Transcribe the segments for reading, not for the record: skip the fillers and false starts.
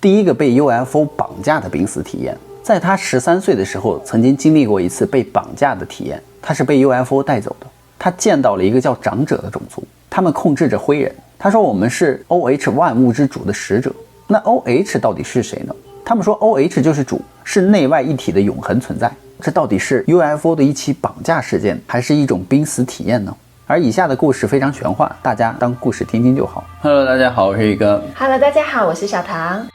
第一个被 UFO 绑架的濒死体验，在他13岁的时候，曾经经历过一次被绑架的体验。他是被 UFO 带走的，他见到了一个叫长者的种族，他们控制着灰人。他说我们是 OH 万物之主的使者。那 OH 到底是谁呢？他们说 OH 就是主，是内外一体的永恒存在。这到底是 UFO 的一起绑架事件，还是一种濒死体验呢？而以下的故事非常玄幻，大家当故事听听就好。Hello， 大家好，我是宇哥。Hello， 大家好，我是小唐。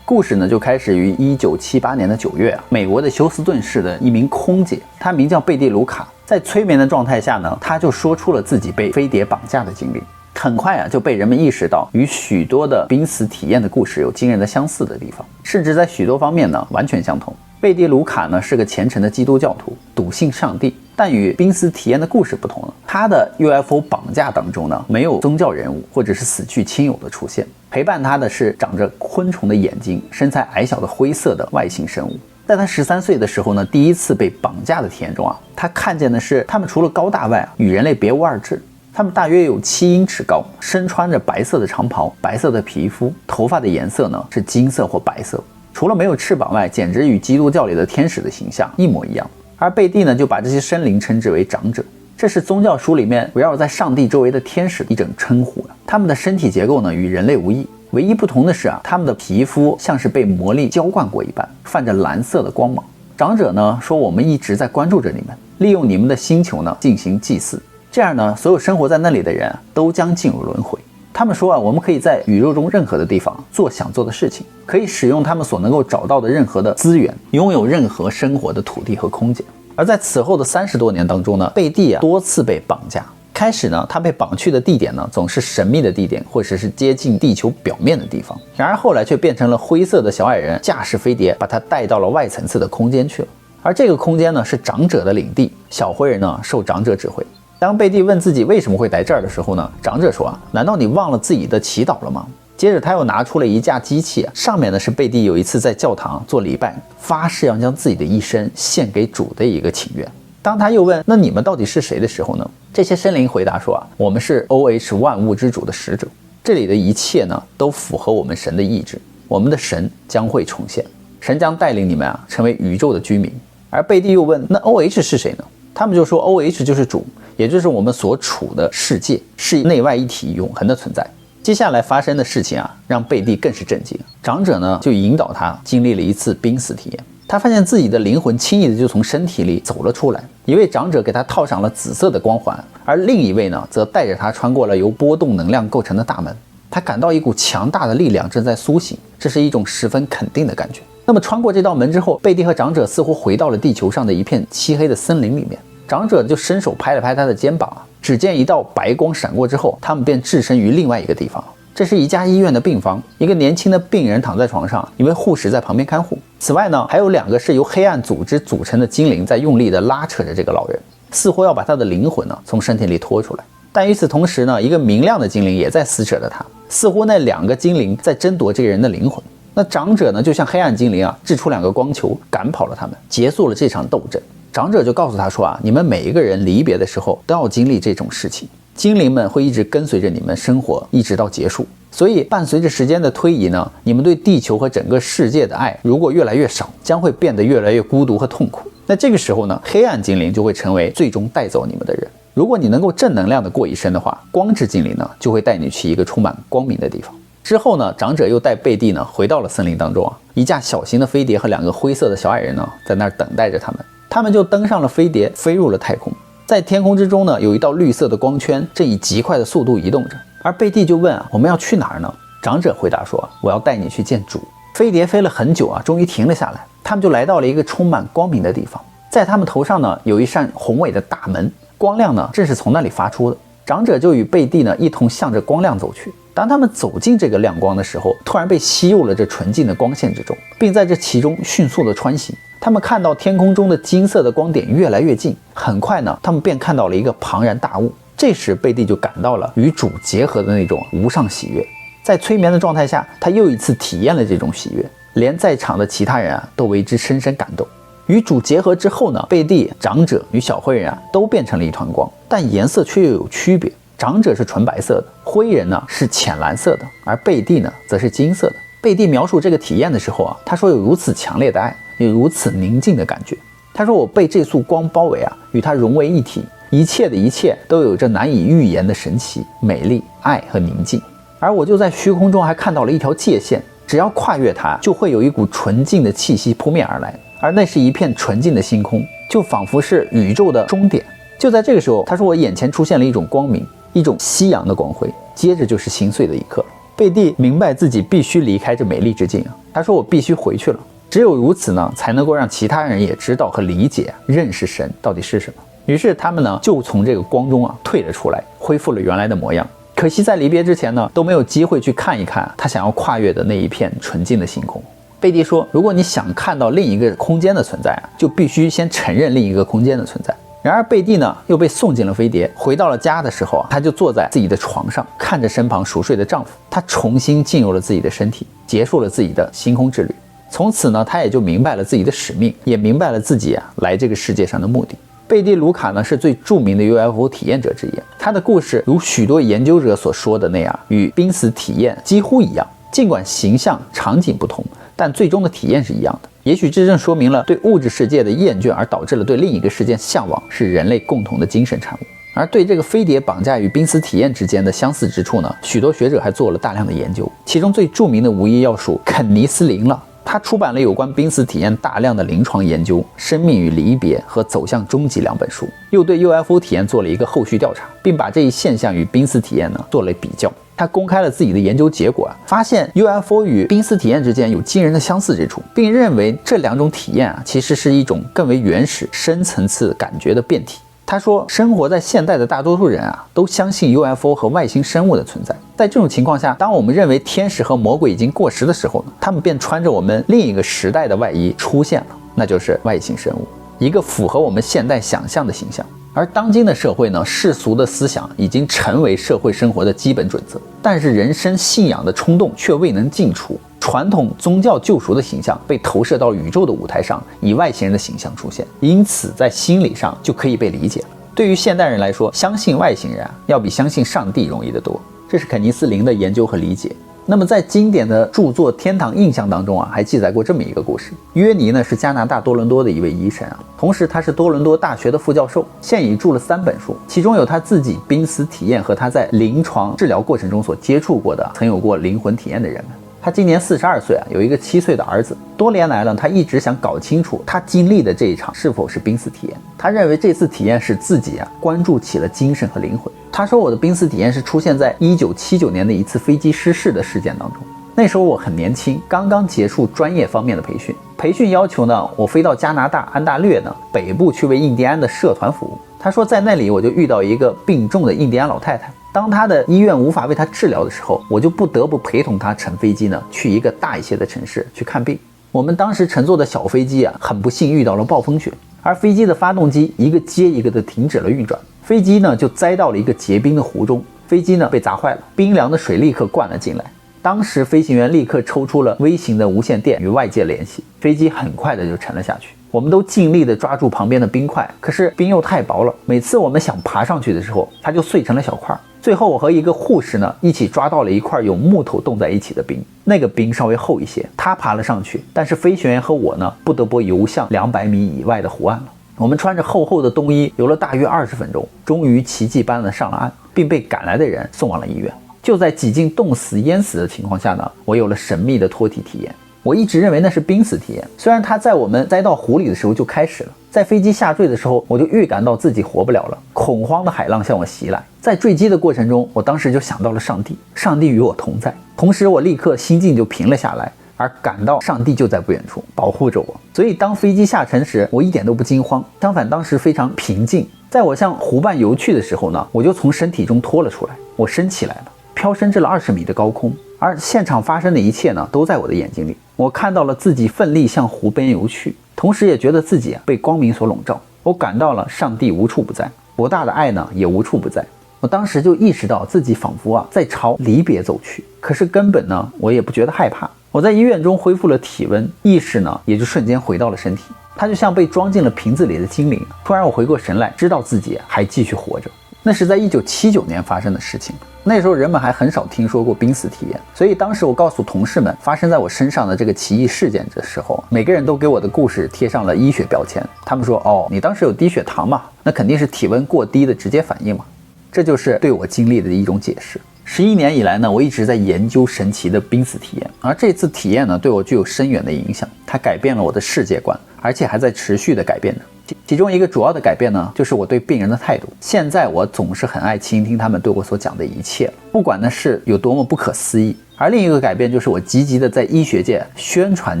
故事呢就开始于1978年的9月美国的休斯顿市的一名空姐，她名叫贝蒂·卢卡。在催眠的状态下呢，她就说出了自己被飞碟绑架的经历。很快就被人们意识到，与许多的濒死体验的故事有惊人的相似的地方，甚至在许多方面呢完全相同。贝蒂·卢卡呢是个虔诚的基督教徒，笃信上帝，但与濒死体验的故事不同了。他的 UFO 绑架当中呢，没有宗教人物或者是死去亲友的出现，陪伴他的是长着昆虫的眼睛、身材矮小的灰色的外星生物。在他13岁的时候呢，第一次被绑架的体验中他看见的是他们除了高大外与人类别无二致。他们大约有7英尺高，身穿着白色的长袍，白色的皮肤，头发的颜色呢是金色或白色。除了没有翅膀外，简直与基督教里的天使的形象一模一样。而贝蒂呢就把这些生灵称之为长者，这是宗教书里面围绕在上帝周围的天使的一种称呼。他们的身体结构呢与人类无异，唯一不同的是他们的皮肤像是被魔力浇灌过一般，泛着蓝色的光芒。长者呢说，我们一直在关注着你们，利用你们的星球呢进行祭祀，这样呢所有生活在那里的人都将进入轮回。他们说我们可以在宇宙中任何的地方做想做的事情，可以使用他们所能够找到的任何的资源，拥有任何生活的土地和空间。而在此后的30多年当中呢，贝蒂多次被绑架。开始呢，他被绑去的地点呢总是神秘的地点，或者是接近地球表面的地方。然而后来却变成了灰色的小矮人驾驶飞碟把他带到了外层次的空间去了。而这个空间呢是长者的领地，小灰人呢受长者指挥。当贝蒂问自己为什么会来这儿的时候呢，长者说难道你忘了自己的祈祷了吗？接着他又拿出了一架机器上面呢是贝蒂有一次在教堂做礼拜，发誓要将自己的一生献给主的一个请愿。当他又问那你们到底是谁的时候呢，这些生灵回答说我们是 OH 万物之主的使者，这里的一切呢都符合我们神的意志，我们的神将会重现，神将带领你们成为宇宙的居民。而贝蒂又问那 OH 是谁呢？他们就说 OH 就是主，也就是我们所处的世界，是内外一体永恒的存在。接下来发生的事情让贝蒂更是震惊。长者呢就引导他经历了一次濒死体验。他发现自己的灵魂轻易的就从身体里走了出来。一位长者给他套上了紫色的光环，而另一位呢则带着他穿过了由波动能量构成的大门。他感到一股强大的力量正在苏醒，这是一种十分肯定的感觉。那么穿过这道门之后，贝蒂和长者似乎回到了地球上的一片漆黑的森林里面。长者就伸手拍了拍他的肩膀，只见一道白光闪过之后，他们便置身于另外一个地方。这是一家医院的病房，一个年轻的病人躺在床上，一位护士在旁边看护。此外呢，还有2个是由黑暗组织组成的精灵在用力地拉扯着这个老人，似乎要把他的灵魂从身体里拖出来。但与此同时呢，一个明亮的精灵也在撕扯着他，似乎那2个精灵在争夺这个人的灵魂。那长者呢就像黑暗精灵掷出2个光球赶跑了他们，结束了这场斗争。长者就告诉他说你们每一个人离别的时候都要经历这种事情，精灵们会一直跟随着你们生活一直到结束。所以伴随着时间的推移呢，你们对地球和整个世界的爱如果越来越少，将会变得越来越孤独和痛苦。那这个时候呢，黑暗精灵就会成为最终带走你们的人。如果你能够正能量的过一生的话，光之精灵呢就会带你去一个充满光明的地方。之后呢，长者又带贝蒂呢回到了森林当中一架小型的飞碟和2个灰色的小矮人呢在那儿等待着他们。他们就登上了飞碟，飞入了太空。在天空之中呢，有一道绿色的光圈正以极快的速度移动着。而贝蒂就问我们要去哪儿呢？长者回答说我要带你去见主。飞碟飞了很久终于停了下来。他们就来到了一个充满光明的地方，在他们头上呢有一扇宏伟的大门，光亮呢正是从那里发出的。长者就与贝蒂呢一同向着光亮走去。当他们走进这个亮光的时候，突然被吸入了这纯净的光线之中，并在这其中迅速的穿行。他们看到天空中的金色的光点越来越近，很快呢，他们便看到了一个庞然大物。这时贝蒂就感到了与主结合的那种无上喜悦。在催眠的状态下，他又一次体验了这种喜悦，连在场的其他人都为之深深感动。与主结合之后呢，贝蒂、长者与小灰人都变成了一团光，但颜色却又有区别。长者是纯白色的，灰人呢是浅蓝色的，而贝蒂呢则是金色的。贝蒂描述这个体验的时候啊，他说有如此强烈的爱，有如此宁静的感觉。他说我被这束光包围啊，与它融为一体，一切的一切都有着难以预言的神奇、美丽、爱和宁静。而我就在虚空中还看到了一条界限，只要跨越它，就会有一股纯净的气息扑面而来，而那是一片纯净的星空，就仿佛是宇宙的终点。就在这个时候，他说我眼前出现了一种光明，一种夕阳的光辉，接着就是心碎的一刻。贝蒂明白自己必须离开这美丽之境啊，他说我必须回去了，只有如此呢，才能够让其他人也知道和理解、认识神到底是什么。于是他们呢就从这个光中退了出来，恢复了原来的模样。可惜在离别之前呢，都没有机会去看一看他想要跨越的那一片纯净的星空。贝蒂说，如果你想看到另一个空间的存在就必须先承认另一个空间的存在。然而贝蒂呢又被送进了飞碟，回到了家的时候他就坐在自己的床上，看着身旁熟睡的丈夫，他重新进入了自己的身体，结束了自己的星空之旅。从此呢，他也就明白了自己的使命，也明白了自己来这个世界上的目的。贝蒂·卢卡呢是最著名的 UFO 体验者之一，他的故事如许多研究者所说的那样，与濒死体验几乎一样，尽管形象场景不同，但最终的体验是一样的。也许这正说明了对物质世界的厌倦而导致了对另一个世界向往是人类共同的精神产物。而对这个飞碟绑架与濒死体验之间的相似之处呢，许多学者还做了大量的研究，其中最著名的无疑要数肯尼斯林了。他出版了有关濒死体验大量的临床研究，《生命与离别》和《走向终极》两本书，又对 UFO 体验做了一个后续调查，并把这一现象与濒死体验呢做了比较。他公开了自己的研究结果发现 UFO 与濒死体验之间有惊人的相似之处，并认为这两种体验其实是一种更为原始、深层次感觉的变体。他说，生活在现代的大多数人都相信 UFO 和外星生物的存在。在这种情况下，当我们认为天使和魔鬼已经过时的时候呢，他们便穿着我们另一个时代的外衣出现了，那就是外星生物，一个符合我们现代想象的形象。而当今的社会呢，世俗的思想已经成为社会生活的基本准则，但是人生信仰的冲动却未能尽除。传统宗教救赎的形象被投射到宇宙的舞台上，以外星人的形象出现，因此在心理上就可以被理解了。对于现代人来说，相信外星人要比相信上帝容易得多。这是肯尼斯林的研究和理解。那么在经典的著作《天堂印象》当中还记载过这么一个故事。约尼呢是加拿大多伦多的一位医生同时他是多伦多大学的副教授，现已著了3本书，其中有他自己濒死体验和他在临床治疗过程中所接触过的曾有过灵魂体验的人们。他今年42岁有一个7岁的儿子。多年来呢，他一直想搞清楚他经历的这一场是否是濒死体验。他认为这次体验使自己关注起了精神和灵魂。他说，我的濒死体验是出现在1979年的一次飞机失事的事件当中。那时候我很年轻，刚刚结束专业方面的培训。培训要求呢，我飞到加拿大安大略北部去为印第安的社团服务。他说，在那里我就遇到一个病重的印第安老太太。当他的医院无法为他治疗的时候，我就不得不陪同他乘飞机去一个大一些的城市去看病。我们当时乘坐的小飞机很不幸遇到了暴风雪，而飞机的发动机一个接一个的停止了运转，飞机就栽到了一个结冰的湖中，飞机被砸坏了，冰凉的水立刻灌了进来。当时飞行员立刻抽出了微型的无线电与外界联系，飞机很快的就沉了下去。我们都尽力的抓住旁边的冰块，可是冰又太薄了，每次我们想爬上去的时候，它就碎成了小块。最后我和一个护士一起抓到了一块有木头冻在一起的冰，那个冰稍微厚一些，他爬了上去，但是飞行员和我不得不游向200米以外的湖岸了。我们穿着厚厚的冬衣游了大约20分钟，终于奇迹般的上了岸，并被赶来的人送往了医院。就在几近冻死淹死的情况下我有了神秘的脱体体验。我一直认为那是濒死体验，虽然它在我们栽到湖里的时候就开始了。在飞机下坠的时候，我就预感到自己活不了了，恐慌的海浪向我袭来。在坠机的过程中，我当时就想到了上帝，上帝与我同在。同时我立刻心境就平了下来，而感到上帝就在不远处保护着我。所以当飞机下沉时，我一点都不惊慌，相反当时非常平静。在我向湖畔游去的时候我就从身体中脱了出来，我升起来了，飘升至了20米的高空。而现场发生的一切都在我的眼睛里。我看到了自己奋力向湖边游去，同时也觉得自己被光明所笼罩。我感到了上帝无处不在，博大的爱也无处不在。我当时就意识到自己仿佛在朝离别走去，可是根本我也不觉得害怕。我在医院中恢复了体温，意识也就瞬间回到了身体。它就像被装进了瓶子里的精灵。突然我回过神来，知道自己还继续活着。那是在1979年发生的事情。那时候人们还很少听说过濒死体验，所以当时我告诉同事们发生在我身上的这个奇异事件的时候，每个人都给我的故事贴上了医学标签。他们说，哦，你当时有低血糖嘛，那肯定是体温过低的直接反应嘛。这就是对我经历的一种解释。11年以来呢，我一直在研究神奇的濒死体验，而这次体验呢，对我具有深远的影响，它改变了我的世界观，而且还在持续的改变着。其中一个主要的改变呢，就是我对病人的态度。现在我总是很爱倾听他们对我所讲的一切，不管那是有多么不可思议。而另一个改变就是我积极的在医学界宣传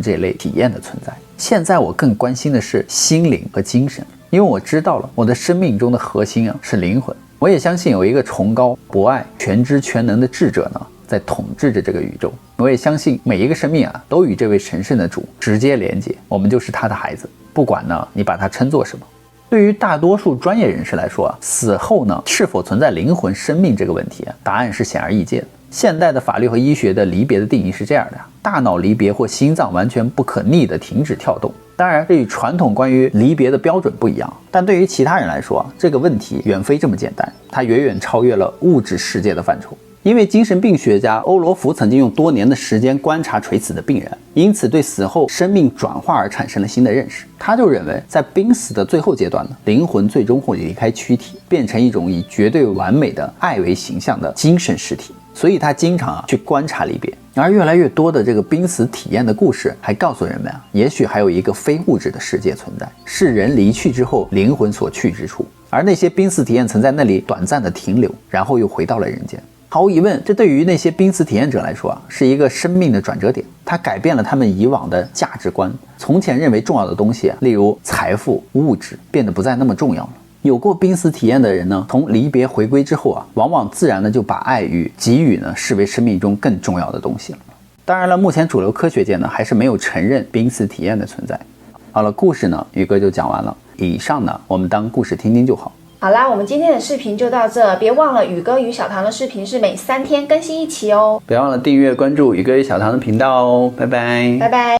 这类体验的存在。现在我更关心的是心灵和精神，因为我知道了我的生命中的核心是灵魂。我也相信有一个崇高、博爱、全知全能的智者呢，在统治着这个宇宙。我也相信每一个生命都与这位神圣的主直接连接，我们就是他的孩子，不管呢你把它称作什么。对于大多数专业人士来说死后呢是否存在灵魂生命这个问题答案是显而易见的。现代的法律和医学的离别的定义是这样的：大脑离别或心脏完全不可逆的停止跳动。当然，这与传统关于离别的标准不一样，但对于其他人来说这个问题远非这么简单，它远远超越了物质世界的范畴。因为精神病学家欧罗弗曾经用多年的时间观察垂死的病人，因此对死后生命转化而产生了新的认识。他就认为，在濒死的最后阶段呢，灵魂最终会离开躯体，变成一种以绝对完美的爱为形象的精神实体。所以他经常去观察离别。而越来越多的这个濒死体验的故事还告诉人们也许还有一个非物质的世界存在，是人离去之后灵魂所去之处。而那些濒死体验曾在那里短暂的停留，然后又回到了人间。毫无疑问，这对于那些濒死体验者来说是一个生命的转折点，它改变了他们以往的价值观。从前认为重要的东西例如财富、物质，变得不再那么重要了。有过濒死体验的人呢，从离别回归之后往往自然的就把爱与给予呢视为生命中更重要的东西了。当然了，目前主流科学界呢还是没有承认濒死体验的存在。好了，故事呢宇哥就讲完了，以上呢我们当故事听听就好。好啦，我们今天的视频就到这，别忘了宇哥与小唐的视频是每3天更新一期哦。别忘了订阅关注宇哥与小唐的频道哦，拜拜，拜拜。